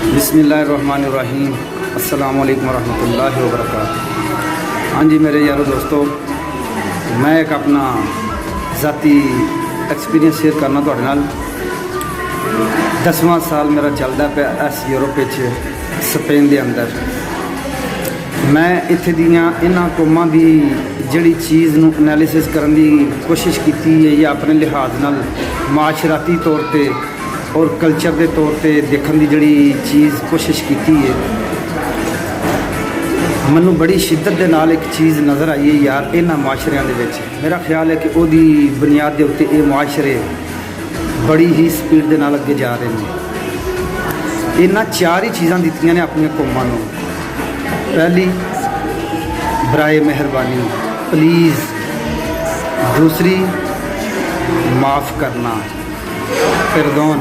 बिस्मिल्लाहिर्रहमानिर्रहीम। अस्सलामु अलैकुम वरहमतुल्लाहि वबरकातुहू। हाँ जी मेरे यारों दोस्तों, मैं एक अपना ज़ाती एक्सपीरियंस शेयर करना तुहाडे नाल। 10वां साल मेरा चलदा पिया इस यूरोप स्पेन के अंदर। मैं इत्थे दियां इन्हां कौमां दी जिहड़ी चीज़ नूं एनालिसिस करन दी कोशिश की है या अपने लिहाज नाल माशराती तौर पर और कल्चर के तौर पर देखने की जिहड़ी चीज़ कोशिश की है, मैनू बड़ी शिद्दत के नाल एक चीज़ नज़र आई है यार इन्हां माशरियां दे विच। मेरा ख्याल है कि उहदी बुनियाद के उत्ते ये माशरे बड़ी ही स्पीड के नाल अगे जा रहे हैं। इन्हां 4 ही चीज़ां दित्तियां ने अपनी कौमां नूं। पहली, बराए मेहरबानी प्लीज़। दूसरी, माफ़ करना परदोन।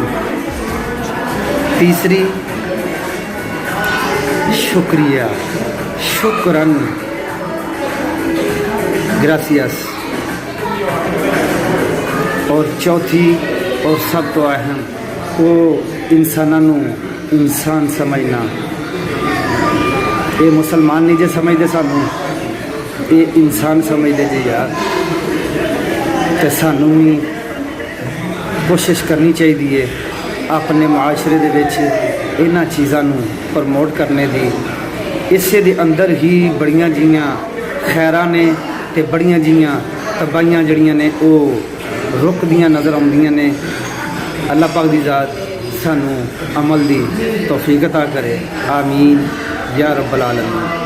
तीसरी, शुक्रिया शुक्रन ग्रासियस। और चौथी और सब तो अहम, वो इंसानों इंसान समझना। ये मुसलमान नहीं जे समझते सानू, ये इंसान समझते जे यार। तो सानू भी कोशिश करनी चाहिए अपने माशरे दे विच इन्हां चीज़ां नूं प्रमोट करने दी। इसे दे अंदर ही बड़ियां जियां खैरां ने ते बड़ियां जियां तबाहियां जड़ियां ने वो रुकदियां नज़र आउंदियां ने। अल्लाह पाक दी ज़ात सानू अमल दी तौफीक अता करे। आमीन या रब्बल आलमीन।